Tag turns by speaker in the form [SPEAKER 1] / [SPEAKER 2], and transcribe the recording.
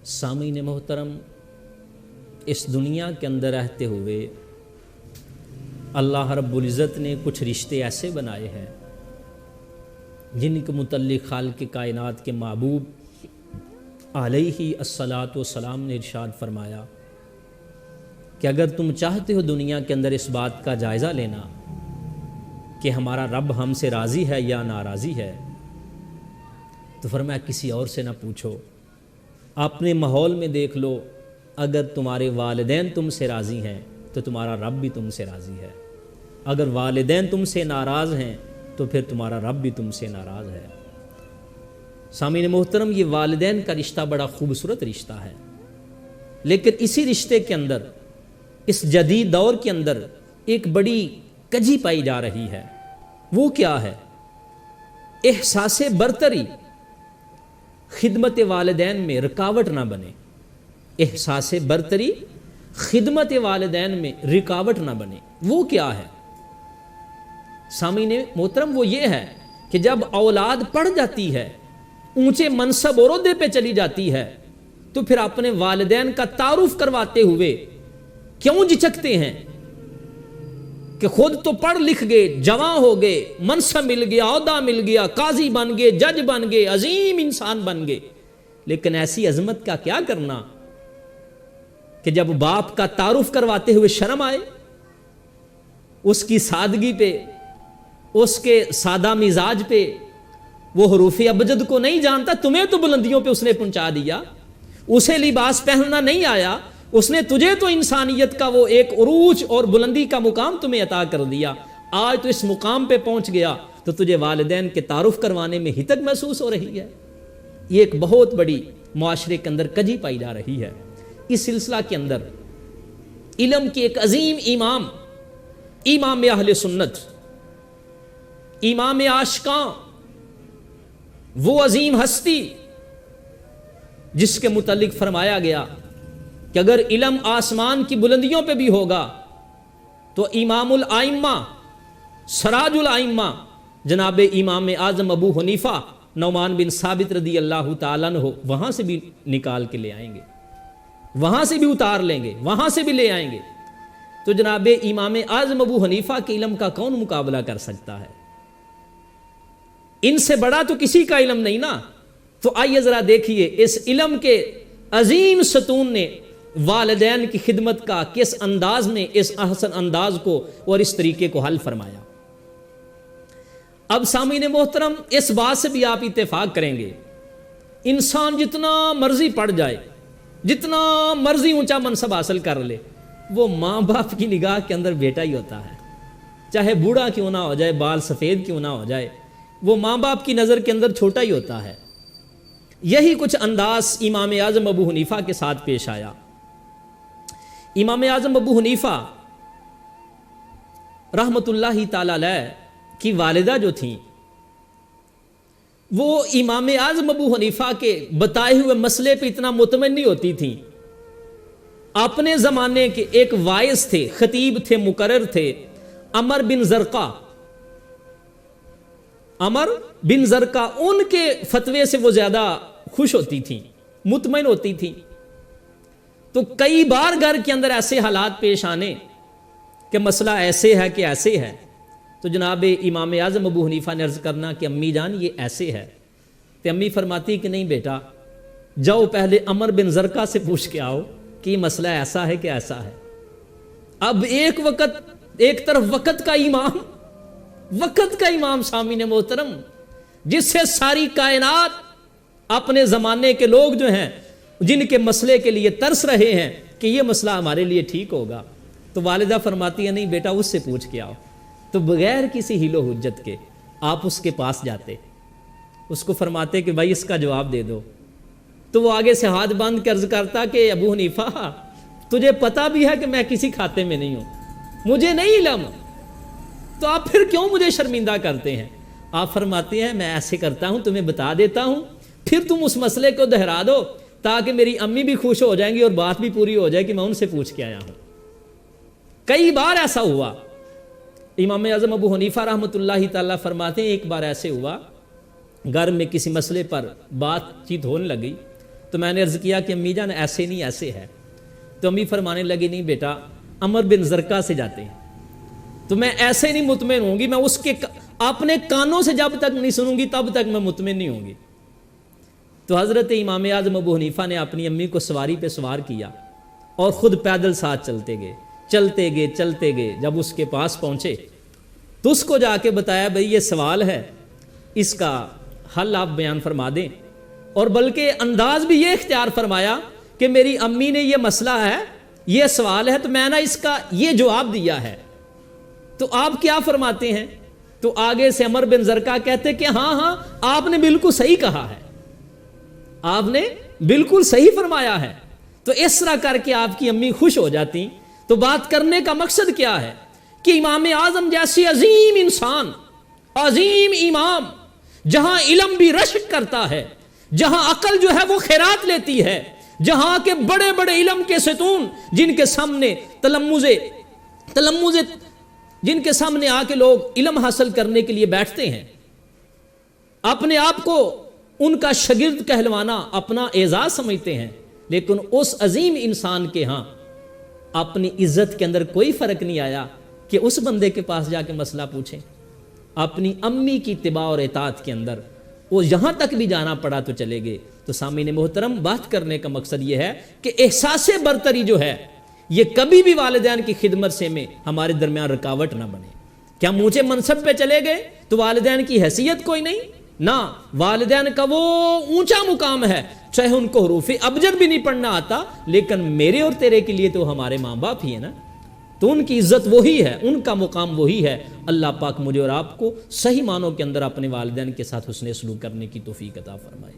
[SPEAKER 1] سامعین محترم، اس دنیا کے اندر رہتے ہوئے اللہ رب العزت نے کچھ رشتے ایسے بنائے ہیں جن کے متعلق خالق کائنات کے محبوب علیہ الصلاۃ والسلام نے ارشاد فرمایا کہ اگر تم چاہتے ہو دنیا کے اندر اس بات کا جائزہ لینا کہ ہمارا رب ہم سے راضی ہے یا ناراضی ہے، تو فرمایا کسی اور سے نہ پوچھو، اپنے ماحول میں دیکھ لو، اگر تمہارے والدین تم سے راضی ہیں تو تمہارا رب بھی تم سے راضی ہے، اگر والدین تم سے ناراض ہیں تو پھر تمہارا رب بھی تم سے ناراض ہے۔ سامعین محترم، یہ والدین کا رشتہ بڑا خوبصورت رشتہ ہے، لیکن اسی رشتے کے اندر اس جدید دور کے اندر ایک بڑی کجی پائی جا رہی ہے۔ وہ کیا ہے؟ احساس برتری خدمت والدین میں رکاوٹ نہ بنے، احساس برتری خدمت والدین میں رکاوٹ نہ بنے۔ وہ کیا ہے سامعین محترم؟ وہ یہ ہے کہ جب اولاد پڑھ جاتی ہے، اونچے منصب اور عہدے پہ چلی جاتی ہے، تو پھر اپنے والدین کا تعارف کرواتے ہوئے کیوں جھجکتے ہیں کہ خود تو پڑھ لکھ گئے، جواں ہو گئے، منصب مل گیا، عہدہ مل گیا، قاضی بن گئے، جج بن گئے، عظیم انسان بن گئے، لیکن ایسی عظمت کا کیا کرنا کہ جب باپ کا تعارف کرواتے ہوئے شرم آئے، اس کی سادگی پہ، اس کے سادہ مزاج پہ، وہ حروف ابجد کو نہیں جانتا، تمہیں تو بلندیوں پہ اس نے پہنچا دیا، اسے لباس پہننا نہیں آیا، اس نے تجھے تو انسانیت کا وہ ایک عروج اور بلندی کا مقام تمہیں عطا کر دیا، آج تو اس مقام پہ پہنچ گیا تو تجھے والدین کے تعارف کروانے میں ہتک محسوس ہو رہی ہے۔ یہ ایک بہت بڑی معاشرے کے اندر کجی پائی جا رہی ہے۔ اس سلسلہ کے اندر علم کے ایک عظیم امام، امام اہل سنت، امام عاشقاں، وہ عظیم ہستی جس کے متعلق فرمایا گیا کہ اگر علم آسمان کی بلندیوں پہ بھی ہوگا تو امام الائمہ، سراج الائمہ جناب امام اعظم ابو حنیفہ نعمان بن ثابت رضی اللہ تعالیٰ عنہ وہاں سے بھی نکال کے لے آئیں گے، وہاں سے بھی اتار لیں گے، وہاں سے بھی لے آئیں گے۔ تو جناب امام اعظم ابو حنیفہ کے علم کا کون مقابلہ کر سکتا ہے؟ ان سے بڑا تو کسی کا علم نہیں نا۔ تو آئیے ذرا دیکھیے اس علم کے عظیم ستون نے والدین کی خدمت کا کس انداز میں اس احسن انداز کو اور اس طریقے کو حل فرمایا۔ اب سامعین محترم، اس بات سے بھی آپ اتفاق کریں گے، انسان جتنا مرضی پڑھ جائے، جتنا مرضی اونچا منصب حاصل کر لے، وہ ماں باپ کی نگاہ کے اندر بیٹا ہی ہوتا ہے، چاہے بوڑھا کیوں نہ ہو جائے، بال سفید کیوں نہ ہو جائے، وہ ماں باپ کی نظر کے اندر چھوٹا ہی ہوتا ہے۔ یہی کچھ انداز امام اعظم ابو حنیفہ کے ساتھ پیش آیا۔ امام اعظم ابو حنیفہ رحمت اللہ تعالی علیہ کی والدہ جو تھیں، وہ امام اعظم ابو حنیفہ کے بتائے ہوئے مسئلے پہ اتنا مطمئن نہیں ہوتی تھیں۔ اپنے زمانے کے ایک واعظ تھے، خطیب تھے، مقرر تھے، عمر بن زرقہ، عمر بن زرقہ، ان کے فتوے سے وہ زیادہ خوش ہوتی تھیں، مطمئن ہوتی تھیں۔ تو کئی بار گھر کے اندر ایسے حالات پیش آنے کہ مسئلہ ایسے ہے کہ ایسے ہے، تو جناب امام اعظم ابو حنیفہ نے عرض کرنا کہ امی جان یہ ایسے ہے، تو امی فرماتی کہ نہیں بیٹا، جاؤ پہلے عمر بن زرقہ سے پوچھ کے آؤ کہ یہ مسئلہ ایسا ہے کہ ایسا ہے۔ اب ایک طرف وقت کا امام سامعین محترم، جس سے ساری کائنات اپنے زمانے کے لوگ جو ہیں جن کے مسئلے کے لیے ترس رہے ہیں کہ یہ مسئلہ ہمارے لیے ٹھیک ہوگا، تو والدہ فرماتی ہے نہیں بیٹا اس سے پوچھ کے آؤ۔ تو بغیر کسی حیل و حجت کے آپ اس کے پاس جاتے، اس کو فرماتے کہ بھائی اس کا جواب دے دو، تو وہ آگے سے ہاتھ باندھ کے عرض کرتا کہ ابو حنیفہ تجھے پتا بھی ہے کہ میں کسی کھاتے میں نہیں ہوں، مجھے نہیں علم، تو آپ پھر کیوں مجھے شرمندہ کرتے ہیں؟ آپ فرماتے ہیں میں ایسے کرتا ہوں، تمہیں بتا دیتا ہوں، پھر تم اس مسئلے کو دہرا دو تاکہ میری امی بھی خوش ہو جائیں گی اور بات بھی پوری ہو جائے کہ میں ان سے پوچھ کے آیا ہوں۔ کئی بار ایسا ہوا۔ امام اعظم ابو حنیفہ رحمۃ اللہ تعالیٰ فرماتے ہیں ایک بار ایسے ہوا، گھر میں کسی مسئلے پر بات چیت ہونے لگی، تو میں نے عرض کیا کہ امی جان ایسے نہیں ایسے ہے، تو امی فرمانے لگی نہیں بیٹا عمر بن زرقہ سے جاتے ہیں، تو میں ایسے نہیں مطمئن ہوں گی، میں اس کے اپنے کانوں سے جب تک نہیں سنوں گی تب تک میں مطمئن نہیں ہوں گی۔ تو حضرت امام اعظم ابو حنیفہ نے اپنی امی کو سواری پہ سوار کیا اور خود پیدل ساتھ چلتے گئے۔ جب اس کے پاس پہنچے تو اس کو جا کے بتایا بھئی یہ سوال ہے، اس کا حل آپ بیان فرما دیں، اور بلکہ انداز بھی یہ اختیار فرمایا کہ میری امی نے یہ مسئلہ ہے، یہ سوال ہے، تو میں نے اس کا یہ جواب دیا ہے، تو آپ کیا فرماتے ہیں؟ تو آگے سے عمر بن زرقہ کہتے کہ ہاں آپ نے بالکل صحیح کہا ہے، آپ نے بالکل صحیح فرمایا ہے۔ تو اس طرح کر کے آپ کی امی خوش ہو جاتی۔ تو بات کرنے کا مقصد کیا ہے کہ امام اعظم جیسی عظیم انسان، عظیم امام، جہاں علم بھی رشک کرتا ہے، جہاں عقل جو ہے وہ خیرات لیتی ہے، جہاں کے بڑے بڑے علم کے ستون جن کے سامنے تلمذ جن کے سامنے آ کے لوگ علم حاصل کرنے کے لیے بیٹھتے ہیں، اپنے آپ کو ان کا شاگرد کہلوانا اپنا اعزاز سمجھتے ہیں، لیکن اس عظیم انسان کے ہاں اپنی عزت کے اندر کوئی فرق نہیں آیا کہ اس بندے کے پاس جا کے مسئلہ پوچھیں۔ اپنی امی کی اتباع اور اطاعت کے اندر وہ یہاں تک بھی جانا پڑا تو چلے گئے۔ تو سامعین محترم، بات کرنے کا مقصد یہ ہے کہ احساس برتری جو ہے یہ کبھی بھی والدین کی خدمت سے میں ہمارے درمیان رکاوٹ نہ بنے۔ کیا اونچے منصب پہ چلے گئے تو والدین کی حیثیت کوئی نہیں؟ نہ، والدین کا وہ اونچا مقام ہے، چاہے ان کو حروف ابجد بھی نہیں پڑھنا آتا، لیکن میرے اور تیرے کے لیے تو ہمارے ماں باپ ہی ہے نا، تو ان کی عزت وہی ہے، ان کا مقام وہی ہے۔ اللہ پاک مجھے اور آپ کو صحیح معنوں کے اندر اپنے والدین کے ساتھ حسن سلوک کرنے کی توفیق عطا فرمائے۔